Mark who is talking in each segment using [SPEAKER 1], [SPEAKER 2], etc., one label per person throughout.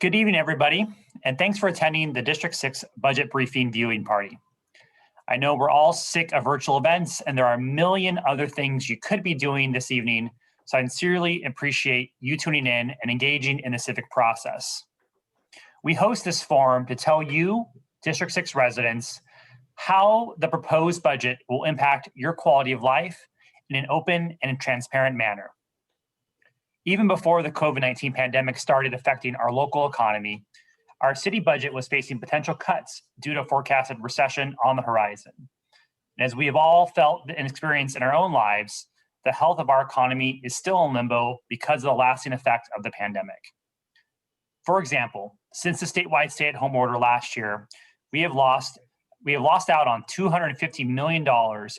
[SPEAKER 1] Good evening, everybody, and thanks for attending the District 6 Budget Briefing Viewing Party. I know we're all sick of virtual events, and there are a million other things you could be doing this evening, so I sincerely appreciate you tuning in and engaging in the civic process. We host this forum to tell you, District 6 residents, how the proposed budget will impact your quality of life in an open and transparent manner. Even before the COVID-19 pandemic started affecting our local economy, our city budget was facing potential cuts due to a forecasted recession on the horizon. And as we have all felt and experienced in our own lives, the health of our economy is still in limbo because of the lasting effect of the pandemic. For example, since the statewide stay-at-home order last year, we have lost out on $250 million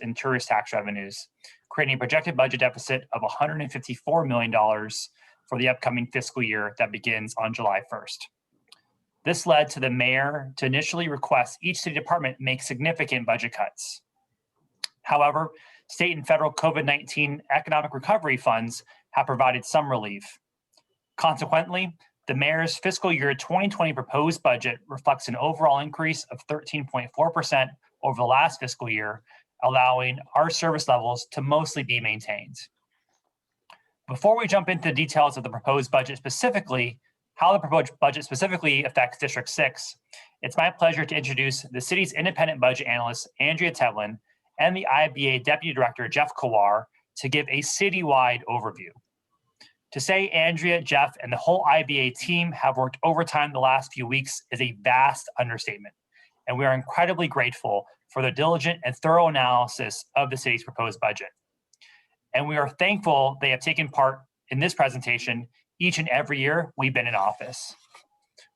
[SPEAKER 1] in tourist tax revenues, creating a projected budget deficit of $154 million for the upcoming fiscal year that begins on July 1st. This led to the mayor to initially request each city department make significant budget cuts. However, state and federal COVID-19 economic recovery funds have provided some relief. Consequently, the mayor's fiscal year 2020 proposed budget reflects an overall increase of 13.4% over the last fiscal year, allowing our service levels to mostly be maintained. Before we jump into the details of the proposed budget specifically, how the proposed budget specifically affects District 6, it's my pleasure to introduce the city's independent budget analyst, Andrea Tevlin, and the IBA Deputy Director, Jeff Kowar, to give a citywide overview. To say Andrea, Jeff, and the whole IBA team have worked overtime the last few weeks is a vast understatement, and we are incredibly grateful for their diligent and thorough analysis of the city's proposed budget. And we are thankful they have taken part in this presentation each and every year we've been in office.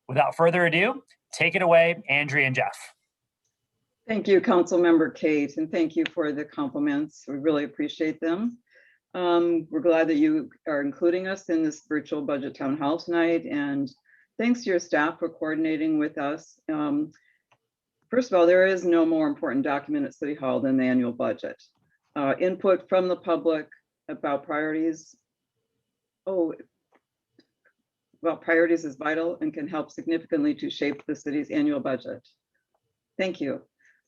[SPEAKER 1] Without further ado, take it away, Andrea and Jeff.
[SPEAKER 2] Thank you, Councilmember Kate, and thank you for the compliments. We really appreciate them. We're glad that you are including us in this virtual budget town hall tonight, and thanks to your staff for coordinating with us. First of all, there is no more important document at City Hall than the annual budget. Input from the public about priorities is vital and can help significantly to shape the city's annual budget. Thank you.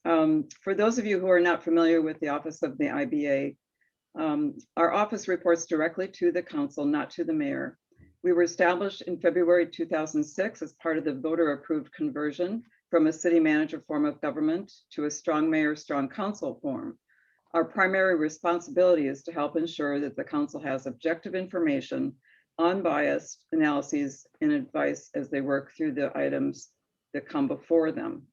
[SPEAKER 2] For those of you who are not familiar with the Office of the IBA, our office reports directly to the council, not to the mayor. We were established in February 2006 as part of the voter-approved conversion from a city manager form of government to a strong mayor, strong council form. Our primary responsibility is to help ensure that the council has objective information, unbiased analyses, and advice as they work through the items that come before them.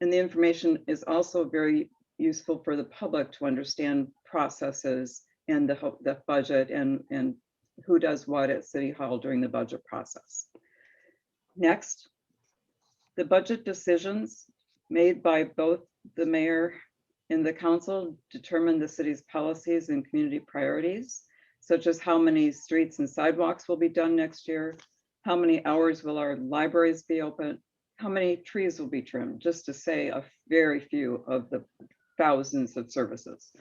[SPEAKER 2] And the information is also very useful for the public to understand processes and the budget and who does what at City Hall during the budget process. Next, the budget decisions made by both the mayor and the council determine the city's policies and community priorities, such as how many streets and sidewalks will be done next year, how many hours will our libraries be open, how many trees will be trimmed, just to say a very few of the thousands of services.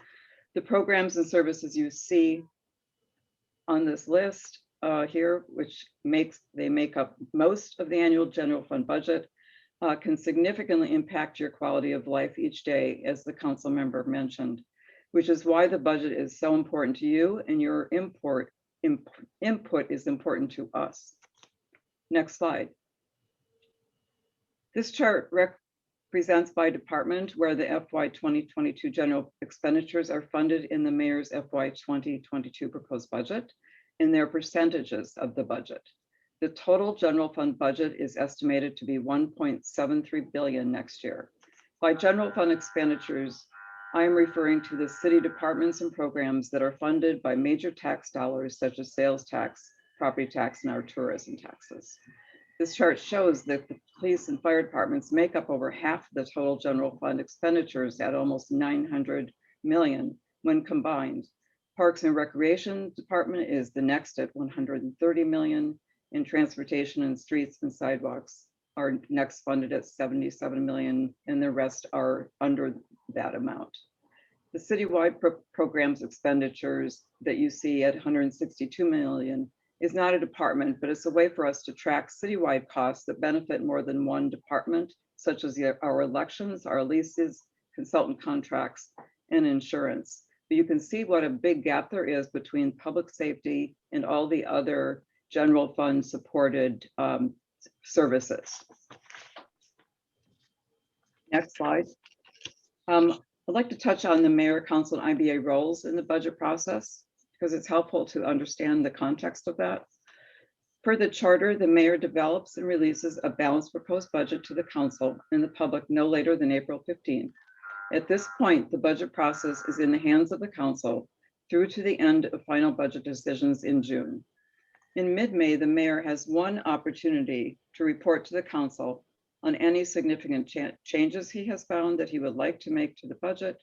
[SPEAKER 2] The programs and services you see on this list here, which make up most of the annual general fund budget, can significantly impact your quality of life each day, as the council member mentioned, which is why the budget is so important to you and your input is important to us. Next slide. This chart represents by department where the FY 2022 general expenditures are funded in the mayor's FY 2022 proposed budget and their percentages of the budget. The total general fund budget is estimated to be $1.73 billion next year. By general fund expenditures, I am referring to the city departments and programs that are funded by major tax dollars such as sales tax, property tax, and our tourism taxes. This chart shows that the police and fire departments make up over half of the total general fund expenditures at almost $900 million when combined. Parks and Recreation Department is the next at $130 million, and transportation and streets and sidewalks are next funded at $77 million, and the rest are under that amount. The citywide programs expenditures that you see at $162 million is not a department, but it's a way for us to track citywide costs that benefit more than one department, such as our elections, our leases, consultant contracts, and insurance. But you can see what a big gap there is between public safety and all the other general fund supported services. Next slide. I'd like to touch on the mayor, council, and IBA roles in the budget process because it's helpful to understand the context of that. Per the charter, the mayor develops and releases a balanced proposed budget to the council and the public no later than April 15th. At this point, the budget process is in the hands of the council through to the end of final budget decisions in June. In mid-May, the mayor has one opportunity to report to the council on any significant changes he has found that he would like to make to the budget,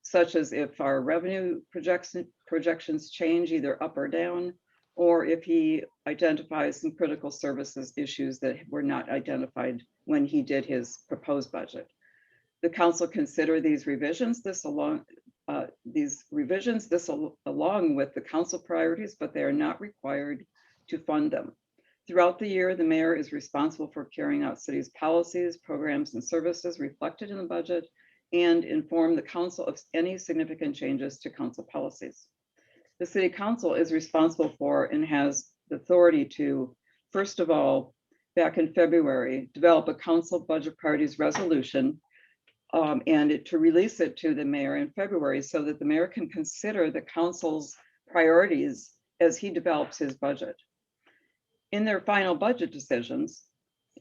[SPEAKER 2] such as if our revenue projections change either up or down, or if he identifies some critical services issues that were not identified when he did his proposed budget. The council consider these revisions, along with the council priorities, but they are not required to fund them. Throughout the year, the mayor is responsible for carrying out city's policies, programs, and services reflected in the budget and inform the council of any significant changes to council policies. The city council is responsible for and has the authority to, first of all, back in February, develop a council budget priorities resolution and to release it to the mayor in February so that the mayor can consider the council's priorities as he develops his budget. In their final budget decisions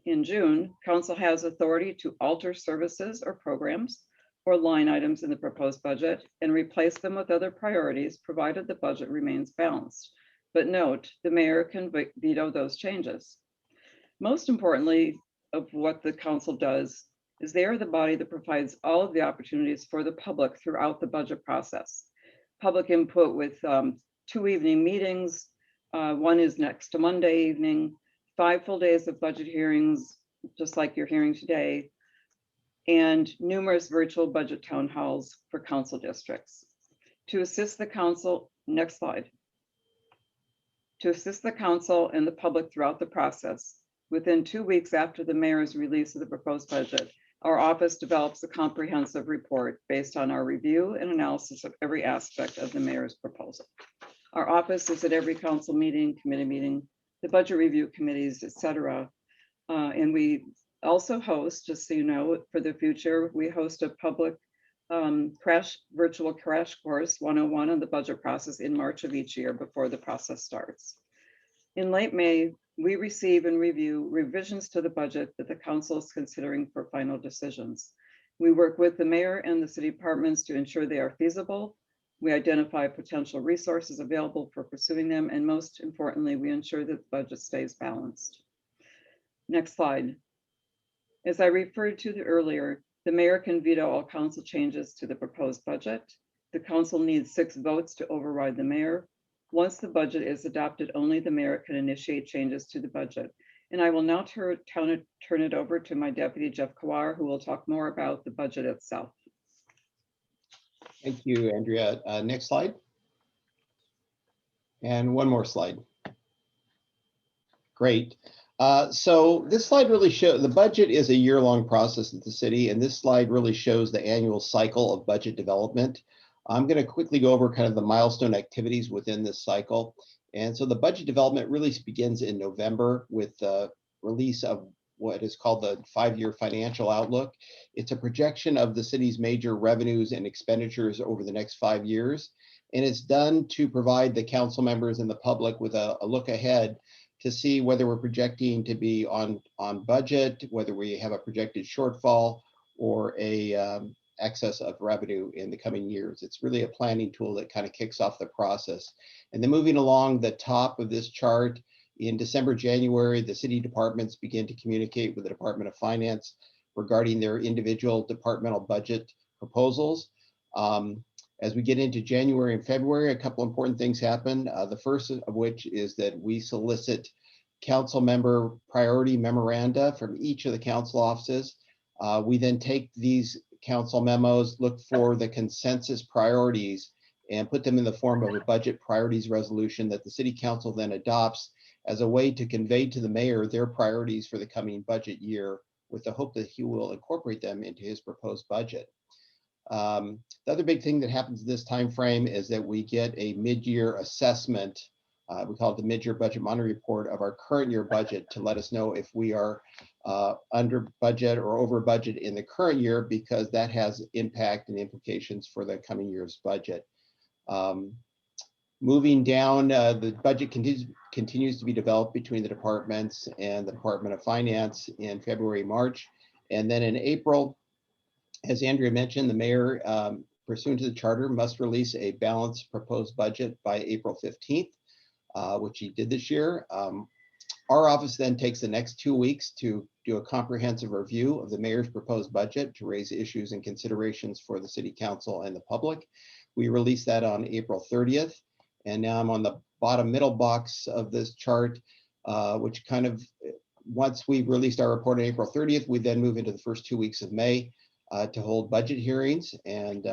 [SPEAKER 2] in June, council has authority to alter services or programs or line items in the proposed budget and replace them with other priorities, provided the budget remains balanced. But note, the mayor can veto those changes. Most importantly, of what the council does is they are the body that provides all of the opportunities for the public throughout the budget process. Public input with 2 evening meetings. One is next to Monday evening, 5 full days of budget hearings, just like you're hearing today, and numerous virtual budget town halls for council districts. To assist the council, next slide. To assist the council and the public throughout the process, within 2 weeks after the mayor's release of the proposed budget, our office develops a comprehensive report based on our review and analysis of every aspect of the mayor's proposal. Our office is at every council meeting, committee meeting, the budget review committees, etc. And we also host, just so you know, for the future, we host a public virtual crash course 101 on the budget process in March of each year before the process starts. In late May, we receive and review revisions to the budget that the council is considering for final decisions. We work with the mayor and the city departments to ensure they are feasible. We identify potential resources available for pursuing them, and most importantly, we ensure that the budget stays balanced. Next slide. As I referred to earlier, the mayor can veto all council changes to the proposed budget. The council needs 6 votes to override the mayor. Once the budget is adopted, only the mayor can initiate changes to the budget. And I will now turn it over to my deputy, Jeff Kawar, who will talk more about the budget itself.
[SPEAKER 3] Thank you, Andrea. Next slide. And one more slide. Great. So this slide really shows the budget is a year-long process at the city, and this slide really shows the annual cycle of budget development. I'm going to quickly go over kind of the milestone activities within this cycle. And so the budget development really begins in November with the release of what is called the 5-year financial outlook. It's a projection of the city's major revenues and expenditures over the next 5 years. And it's done to provide the council members and the public with a look ahead to see whether we're projecting to be on budget, whether we have a projected shortfall or a excess of revenue in the coming years. It's really a planning tool that kind of kicks off the process. And then moving along the top of this chart, in December, January, the city departments begin to communicate with the Department of Finance regarding their individual departmental budget proposals. As we get into January and February, a couple important things happen. The first of which is that we solicit council member priority memoranda from each of the council offices. We then take these council memos, look for the consensus priorities, and put them in the form of a budget priorities resolution that the city council then adopts as a way to convey to the mayor their priorities for the coming budget year, with the hope that he will incorporate them into his proposed budget. The other big thing that happens this time frame is that we get a mid-year assessment. We call it the mid-year budget monitoring report of our current year budget to let us know if we are under budget or over budget in the current year, because that has impact and implications for the coming year's budget. Moving down, the budget continues to be developed between the departments and the Department of Finance in February, March. And then in April, as Andrea mentioned, the mayor, pursuant to the charter, must release a balanced proposed budget by April 15th, which he did this year. Our office then takes the next 2 weeks to do a comprehensive review of the mayor's proposed budget to raise issues and considerations for the city council and the public. We released that on April 30th. And now I'm on the bottom middle box of this chart, which kind of, once we've released our report on April 30th, we then move into the first 2 weeks of May to hold budget hearings. And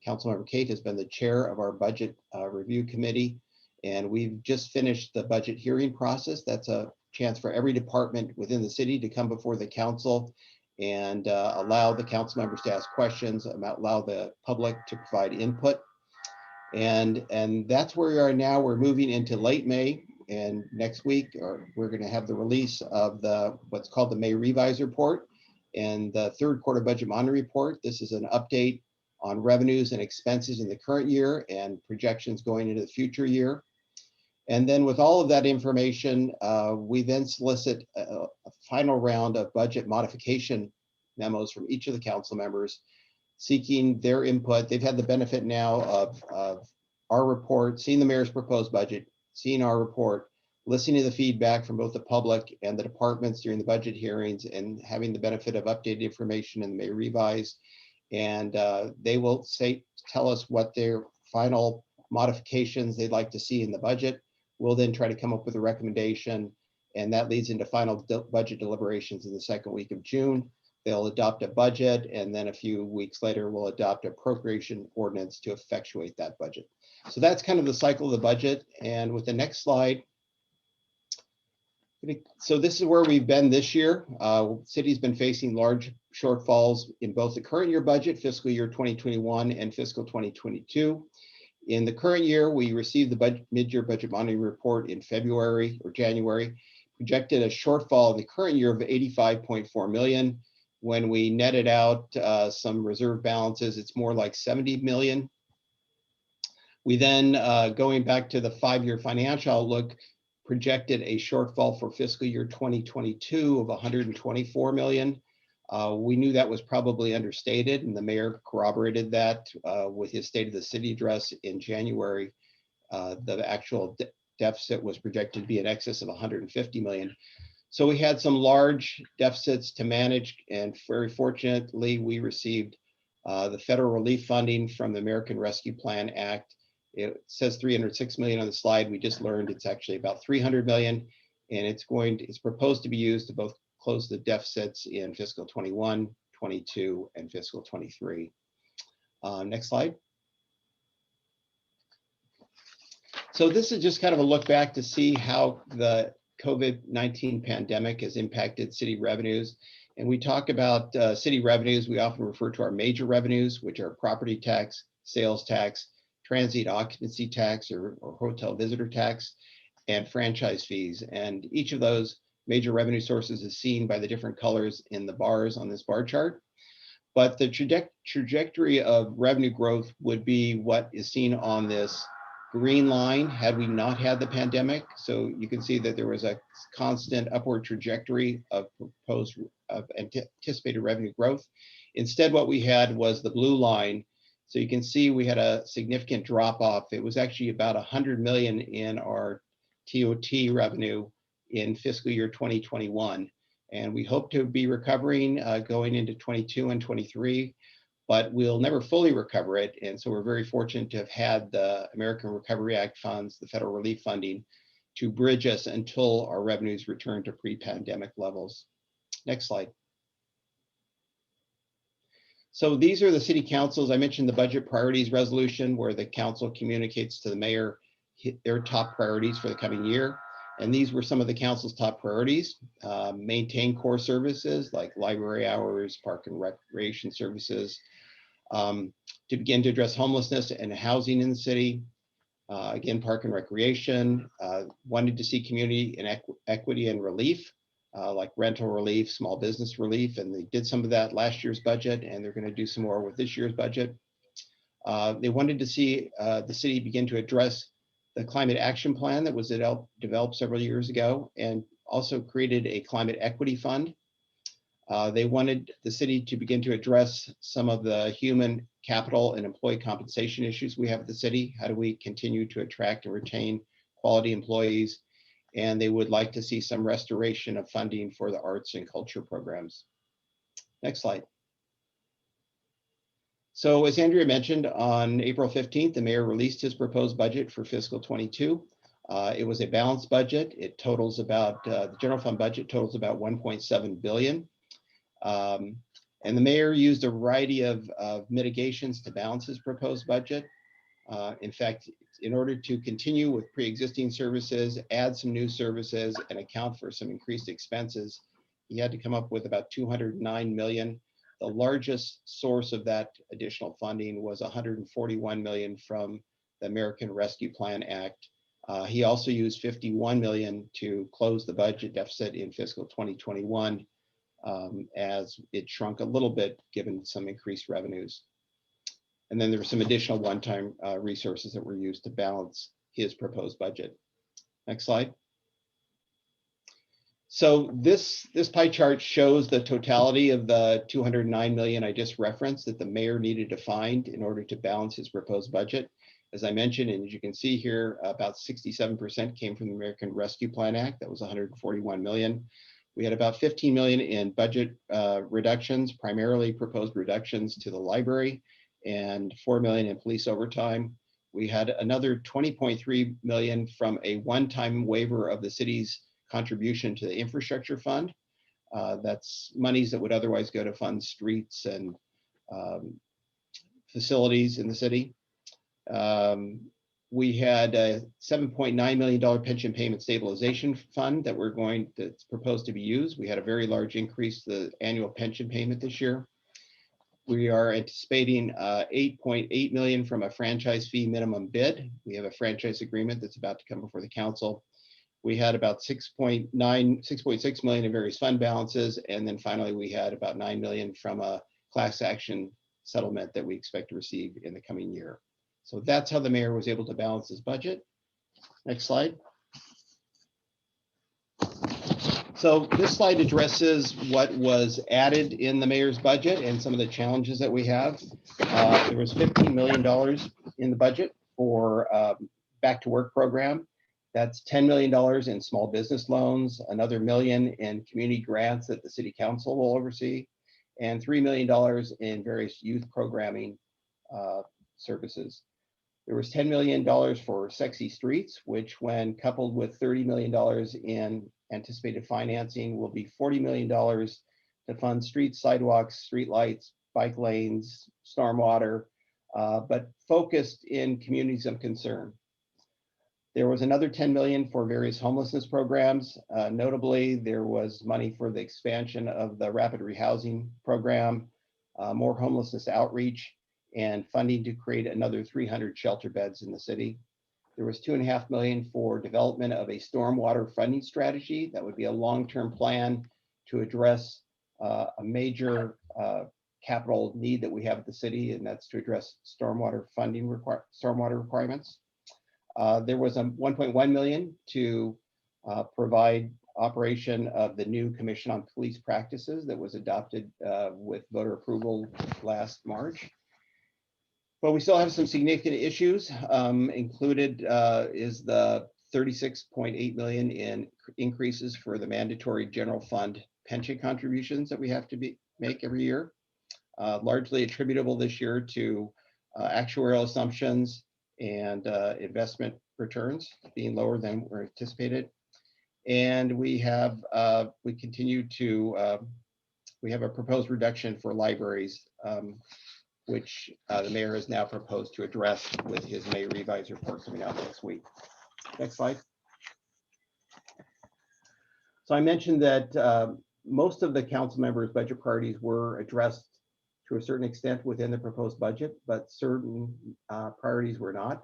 [SPEAKER 3] Councilmember Kate has been the chair of our budget review committee. And we've just finished the budget hearing process. That's a chance for every department within the city to come before the council and allow the council members to ask questions, allow the public to provide input. And that's where we are now. We're moving into late May, and next week we're going to have the release of what's called the May Revise Report and the third quarter budget monitoring report. This is an update on revenues and expenses in the current year and projections going into the future year. And then with all of that information, we then solicit a final round of budget modification memos from each of the council members, seeking their input. They've had the benefit now of our report, seeing the mayor's proposed budget, seeing our report, listening to the feedback from both the public and the departments during the budget hearings, and having the benefit of updated information in the May Revise. And they will tell us what their final modifications they'd like to see in the budget. We'll then try to come up with a recommendation, and that leads into final budget deliberations in the second week of June. They'll adopt a budget, and then a few weeks later, we'll adopt an appropriation ordinance to effectuate that budget. So that's kind of the cycle of the budget. And with the next slide, so this is where we've been this year. City's been facing large shortfalls in both the current year budget, fiscal year 2021 and fiscal 2022. In the current year, we received the mid-year budget monitoring report in February or January, projected a shortfall in the current year of 85.4 million. When we netted out some reserve balances, it's more like 70 million. We then, going back to the 5-year financial outlook, projected a shortfall for fiscal year 2022 of 124 million. We knew that was probably understated, and the mayor corroborated that with his State of the City address in January. The actual deficit was projected to be in excess of 150 million. So we had some large deficits to manage, and very fortunately, we received the federal relief funding from the American Rescue Plan Act. It says 306 million on the slide. We just learned it's actually about 300 million, and it's proposed to be used to both close the deficits in fiscal 21, 22, and fiscal 23. Next slide. So this is just kind of a look back to see how the COVID-19 pandemic has impacted city revenues. And we talk about city revenues. We often refer to our major revenues, which are property tax, sales tax, transient occupancy tax or hotel visitor tax, and franchise fees. And each of those major revenue sources is seen by the different colors in the bars on this bar chart. But the trajectory of revenue growth would be what is seen on this green line had we not had the pandemic. So you can see that there was a constant upward trajectory of anticipated revenue growth. Instead, what we had was the blue line. So you can see we had a significant drop off. It was actually about 100 million in our TOT revenue in fiscal year 2021. And we hope to be recovering going into 22 and 23, but we'll never fully recover it. And so we're very fortunate to have had the American Recovery Act funds, the federal relief funding, to bridge us until our revenues return to pre-pandemic levels. Next slide. So these are the city councils. I mentioned the budget priorities resolution where the council communicates to the mayor their top priorities for the coming year. And these were some of the council's top priorities. Maintain core services like library hours, park and recreation services, to begin to address homelessness and housing in the city. Again, park and recreation, wanted to see community and equity and relief, like rental relief, small business relief, and they did some of that last year's budget, and they're going to do some more with this year's budget. They wanted to see the city begin to address the climate action plan that was developed several years ago, and also created a climate equity fund. They wanted the city to begin to address some of the human capital and employee compensation issues we have at the city. How do we continue to attract and retain quality employees? And they would like to see some restoration of funding for the arts and culture programs. Next slide. So as Andrea mentioned, on April 15th, the mayor released his proposed budget for fiscal 22. It was a balanced budget. It totals about, the general fund budget totals about 1.7 billion. And the mayor used a variety of mitigations to balance his proposed budget. In fact, in order to continue with pre-existing services, add some new services, and account for some increased expenses, he had to come up with about 209 million. The largest source of that additional funding was 141 million from the American Rescue Plan Act. He also used 51 million to close the budget deficit in fiscal 2021, as it shrunk a little bit given some increased revenues. And then there were some additional one-time resources that were used to balance his proposed budget. Next slide. So this pie chart shows the totality of the 209 million I just referenced that the mayor needed to find in order to balance his proposed budget. As I mentioned, and as you can see here, about 67% came from the American Rescue Plan Act. That was 141 million. We had about 15 million in budget reductions, primarily proposed reductions to the library, and 4 million in police overtime. We had another 20.3 million from a one-time waiver of the city's contribution to the infrastructure fund. That's monies that would otherwise go to fund streets and facilities in the city. We had a $7.9 million pension payment stabilization fund that's proposed to be used. We had a very large increase to the annual pension payment this year. We are anticipating 8.8 million from a franchise fee minimum bid. We have a franchise agreement that's about to come before the council. We had about 6.6 million in various fund balances. And then finally, we had about 9 million from a class action settlement that we expect to receive in the coming year. So that's how the mayor was able to balance his budget. Next slide. So this slide addresses what was added in the mayor's budget and some of the challenges that we have. There was $15 million in the budget for back to work program. That's $10 million in small business loans, another $1 million in community grants that the city council will oversee, and $3 million in various youth programming services. There was $10 million for Sexy Streets, which when coupled with $30 million in anticipated financing will be $40 million to fund streets, sidewalks, street lights, bike lanes, stormwater, but focused in communities of concern. There was another 10 million for various homelessness programs. Notably, there was money for the expansion of the rapid rehousing program, more homelessness outreach, and funding to create another 300 shelter beds in the city. There was 2.5 million for development of a stormwater funding strategy. That would be a long-term plan to address a major capital need that we have at the city, and that's to address stormwater funding stormwater requirements. There was a 1.1 million to provide operation of the new Commission on Police Practices that was adopted with voter approval last March. But we still have some significant issues. Included is the 36.8 million in increases for the mandatory general fund pension contributions that we have to make every year, largely attributable this year to actuarial assumptions and investment returns being lower than were anticipated. And we have we continue to we have a proposed reduction for libraries, which the mayor has now proposed to address with his May revised report coming out next week. Next slide. So I mentioned that most of the council members' budget priorities were addressed to a certain extent within the proposed budget, but certain priorities were not.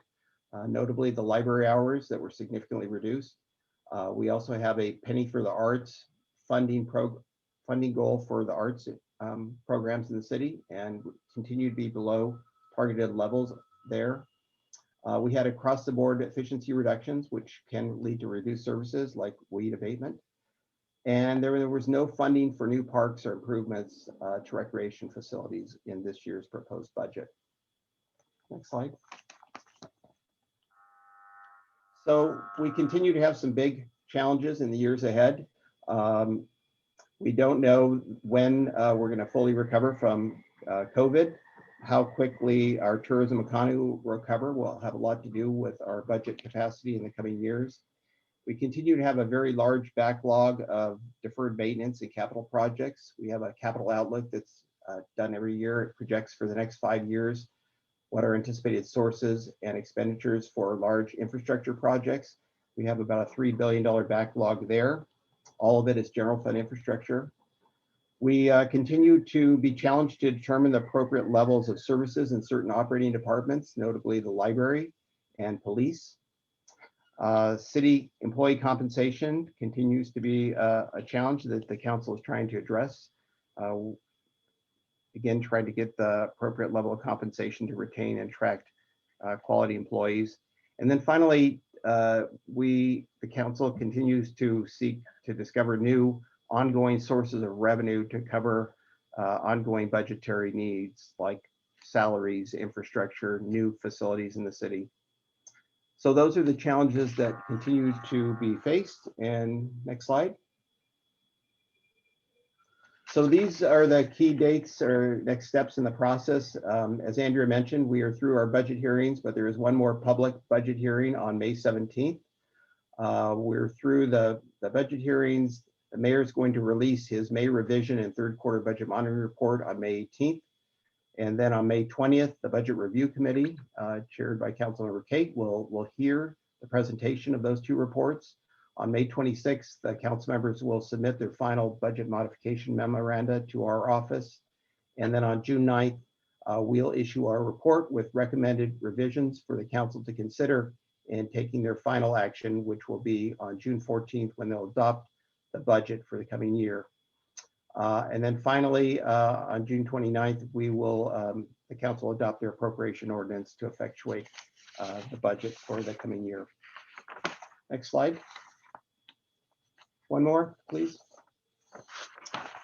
[SPEAKER 3] Notably, the library hours that were significantly reduced. We also have a penny for the arts funding goal for the arts programs in the city, and continue to be below targeted levels there. We had across the board efficiency reductions, which can lead to reduced services like weed abatement. And there was no funding for new parks or improvements to recreation facilities in this year's proposed budget. Next slide. So we continue to have some big challenges in the years ahead. We don't know when we're going to fully recover from COVID. How quickly our tourism economy will recover will have a lot to do with our budget capacity in the coming years. We continue to have a very large backlog of deferred maintenance and capital projects. We have a capital outlook that's done every year. It projects for the next 5 years what are anticipated sources and expenditures for large infrastructure projects. We have about a $3 billion backlog there. All of it is general fund infrastructure. We continue to be challenged to determine the appropriate levels of services in certain operating departments, notably the library and police. City employee compensation continues to be a challenge that the council is trying to address. Again, trying to get the appropriate level of compensation to retain and attract quality employees. And then finally, the council continues to seek to discover new ongoing sources of revenue to cover ongoing budgetary needs like salaries, infrastructure, new facilities in the city. So those are the challenges that continue to be faced. And next slide. So these are the key dates or next steps in the process. As Andrea mentioned, we are through our budget hearings, but there is one more public budget hearing on May 17th. We're through the budget hearings. The mayor is going to release his May revision and third quarter budget monitoring report on May 18th. And then on May 20th, the Budget Review Committee, chaired by Councilmember Kate, will hear the presentation of those two reports. On May 26th, the council members will submit their final budget modification memoranda to our office. And then on June 9th, we'll issue our report with recommended revisions for the council to consider in taking their final action, which will be on June 14th when they'll adopt the budget for the coming year. And then finally, on June 29th, we will, the council adopt their appropriation ordinance to effectuate the budget for the coming year. Next slide. One more, please.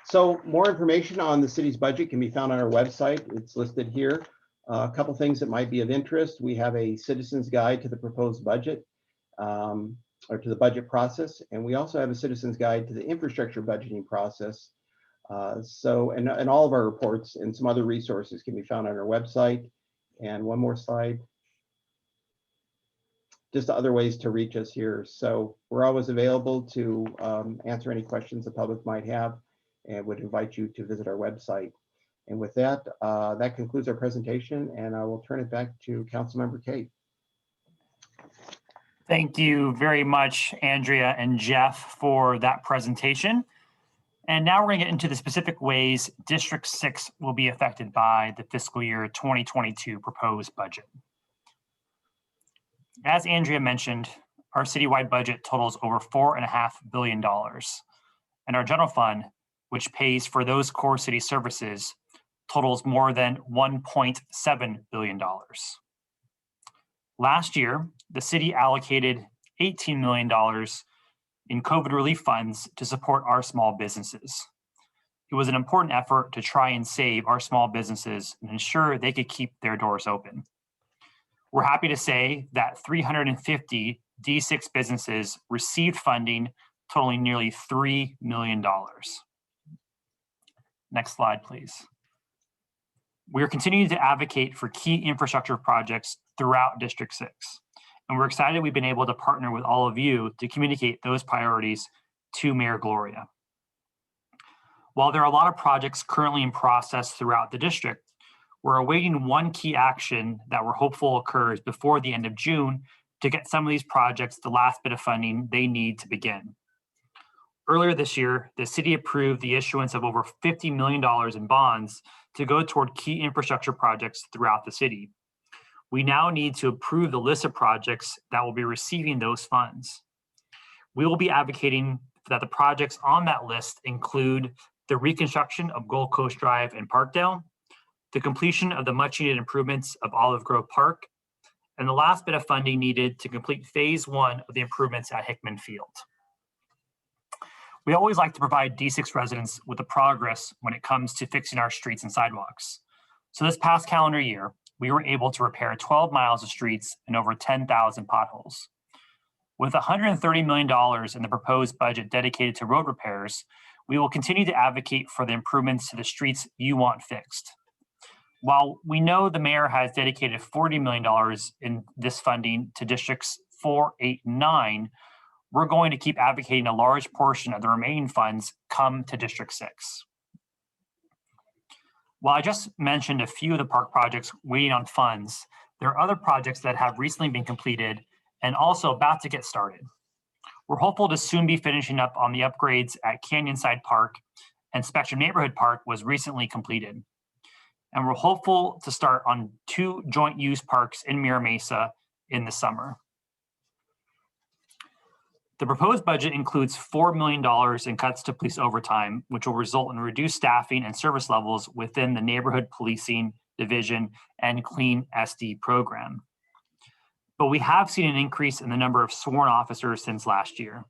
[SPEAKER 3] So more information on the city's budget can be found on our website. It's listed here. A couple things that might be of interest. We have a citizen's guide to the proposed budget, or to the budget process. And we also have a citizen's guide to the infrastructure budgeting process. And all of our reports and some other resources can be found on our website. And one more slide. Just other ways to reach us here. So we're always available to answer any questions the public might have, and would invite you to visit our website. And with that, that concludes our presentation, and I will turn it back to Councilmember Kate.
[SPEAKER 1] Thank you very much, Andrea and Jeff, for that presentation. And now we're going to get into the specific ways District 6 will be affected by the fiscal year 2022 proposed budget. As Andrea mentioned, our citywide budget totals over $4.5 billion. And our general fund, which pays for those core city services, totals more than $1.7 billion. Last year, the city allocated $18 million in COVID relief funds to support our small businesses. It was an important effort to try and save our small businesses and ensure they could keep their doors open. We're happy to say that 350 D6 businesses received funding totaling nearly $3 million. Next slide, please. We are continuing to advocate for key infrastructure projects throughout District 6. And we're excited we've been able to partner with all of you to communicate those priorities to Mayor Gloria. While there are a lot of projects currently in process throughout the district, we're awaiting one key action that we're hopeful occurs before the end of June to get some of these projects the last bit of funding they need to begin. Earlier this year, the city approved the issuance of over $50 million in bonds to go toward key infrastructure projects throughout the city. We now need to approve the list of projects that will be receiving those funds. We will be advocating that the projects on that list include the reconstruction of Gold Coast Drive and Parkdale, the completion of the much needed improvements of Olive Grove Park, and the last bit of funding needed to complete phase 1 of the improvements at Hickman Field. We always like to provide D6 residents with the progress when it comes to fixing our streets and sidewalks. So this past calendar year, we were able to repair 12 miles of streets and over 10,000 potholes. With $130 million in the proposed budget dedicated to road repairs, we will continue to advocate for the improvements to the streets you want fixed. While we know the mayor has dedicated $40 million in this funding to districts 4, 8, and 9, we're going to keep advocating a large portion of the remaining funds come to District 6. While I just mentioned a few of the park projects waiting on funds, there are other projects that have recently been completed and also about to get started. We're hopeful to soon be finishing up on the upgrades at Canyonside Park, and Spectrum Neighborhood Park was recently completed. And we're hopeful to start on 2 joint use parks in Mira Mesa in the summer. The proposed budget includes $4 million in cuts to police overtime, which will result in reduced staffing and service levels within the Neighborhood Policing Division and Clean SD program. But we have seen an increase in the number of sworn officers since last year.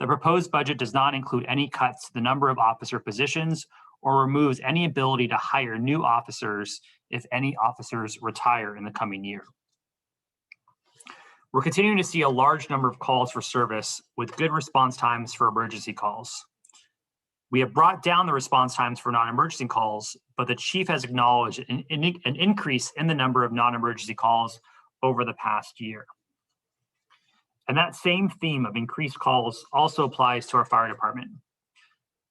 [SPEAKER 1] The proposed budget does not include any cuts to the number of officer positions or removes any ability to hire new officers if any officers retire in the coming year. We're continuing to see a large number of calls for service with good response times for emergency calls. We have brought down the response times for non-emergency calls, but the chief has acknowledged an increase in the number of non-emergency calls over the past year. And that same theme of increased calls also applies to our fire department.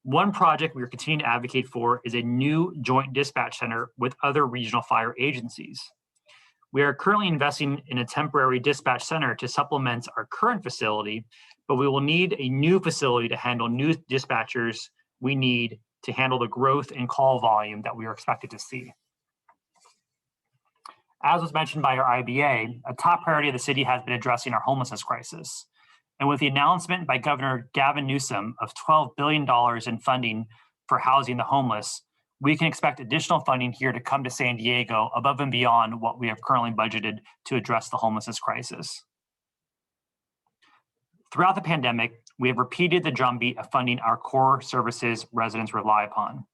[SPEAKER 1] One project we are continuing to advocate for is a new joint dispatch center with other regional fire agencies. We are currently investing in a temporary dispatch center to supplement our current facility, but we will need a new facility to handle new dispatchers we need to handle the growth in call volume that we are expected to see. As was mentioned by our IBA, a top priority of the city has been addressing our homelessness crisis. And with the announcement by Governor Gavin Newsom of $12 billion in funding for housing the homeless, we can expect additional funding here to come to San Diego above and beyond what we have currently budgeted to address the homelessness crisis. Throughout the pandemic, we have repeated the drumbeat of funding our core services residents rely upon.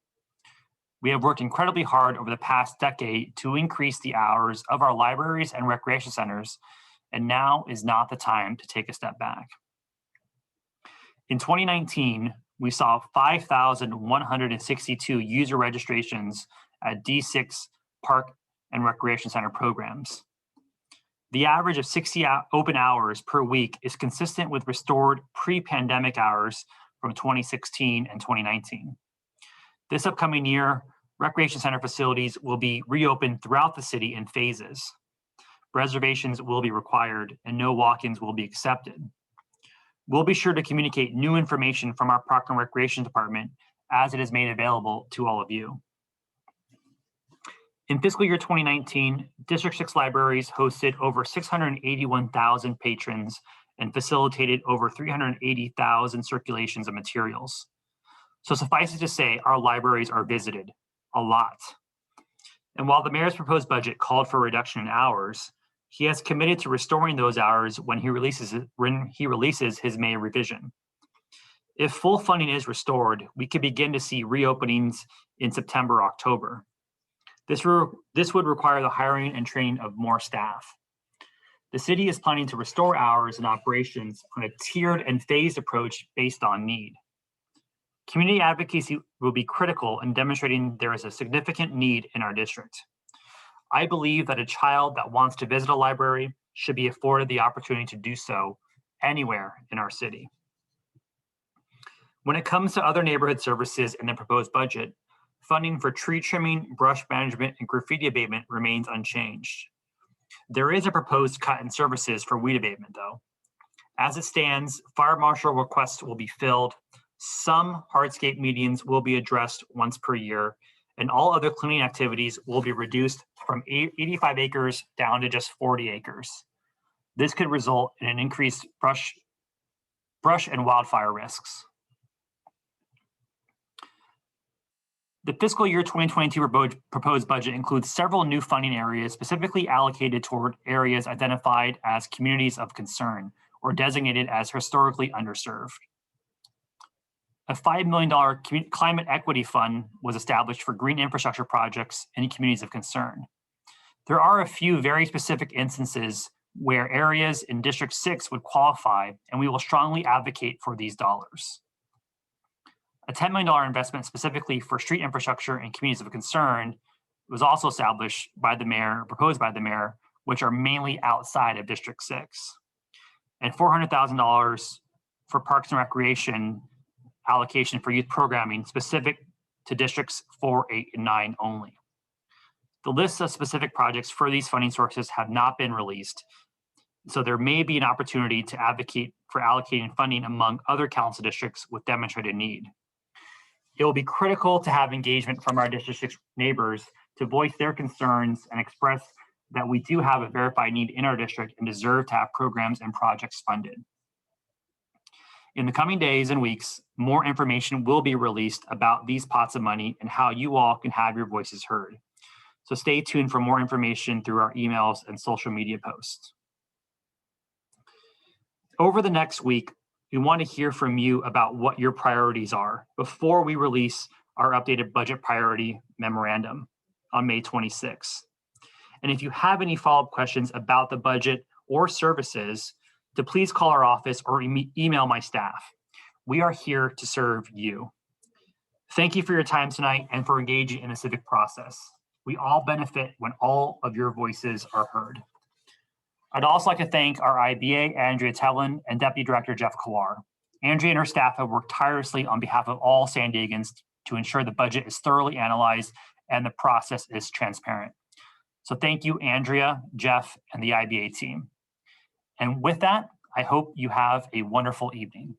[SPEAKER 1] We have worked incredibly hard over the past decade to increase the hours of our libraries and recreation centers, and now is not the time to take a step back. In 2019, we saw 5,162 user registrations at D6 Park and Recreation Center programs. The average of 60 open hours per week is consistent with restored pre-pandemic hours from 2016 and 2019. This upcoming year, recreation center facilities will be reopened throughout the city in phases. Reservations will be required and no walk-ins will be accepted. We'll be sure to communicate new information from our Park and Recreation Department as it is made available to all of you. In fiscal year 2019, District 6 libraries hosted over 681,000 patrons and facilitated over 380,000 circulations of materials. So suffice it to say, our libraries are visited a lot. And while the mayor's proposed budget called for a reduction in hours, he has committed to restoring those hours when he releases his May revision. If full funding is restored, we could begin to see reopenings in September, October. This would require the hiring and training of more staff. The city is planning to restore hours and operations on a tiered and phased approach based on need. Community advocacy will be critical in demonstrating there is a significant need in our district. I believe that a child that wants to visit a library should be afforded the opportunity to do so anywhere in our city. When it comes to other neighborhood services in the proposed budget, funding for tree trimming, brush management, and graffiti abatement remains unchanged. There is a proposed cut in services for weed abatement, though. As it stands, fire marshal requests will be filled, some hardscape medians will be addressed once per year, and all other cleaning activities will be reduced from 85 acres down to just 40 acres. This could result in an increased brush and wildfire risks. The fiscal year 2022 proposed budget includes several new funding areas specifically allocated toward areas identified as communities of concern or designated as historically underserved. A $5 million climate equity fund was established for green infrastructure projects in communities of concern. There are a few very specific instances where areas in District 6 would qualify, and we will strongly advocate for these dollars. A $10 million investment specifically for street infrastructure and communities of concern was also established by the mayor, proposed by the mayor, which are mainly outside of District 6. And $400,000 for Parks and Recreation allocation for youth programming specific to Districts 4, 8, and 9 only. The lists of specific projects for these funding sources have not been released, so there may be an opportunity to advocate for allocating funding among other council districts with demonstrated need. It will be critical to have engagement from our district neighbors to voice their concerns and express that we do have a verified need in our district and deserve to have programs and projects funded. In the coming days and weeks, more information will be released about these pots of money and how you all can have your voices heard. So stay tuned for more information through our emails and social media posts. Over the next week, we want to hear from you about what your priorities are before we release our updated budget priority memorandum on May 26th. And if you have any follow-up questions about the budget or services, to please call our office or email my staff. We are here to serve you. Thank you for your time tonight and for engaging in the civic process. We all benefit when all of your voices are heard. I'd also like to thank our IBA, Andrea Tellin, and Deputy Director Jeff Kowar. Andrea and her staff have worked tirelessly on behalf of all San Diegans to ensure the budget is thoroughly analyzed and the process is transparent. So thank you, Andrea, Jeff, and the IBA team. And with that, I hope you have a wonderful evening.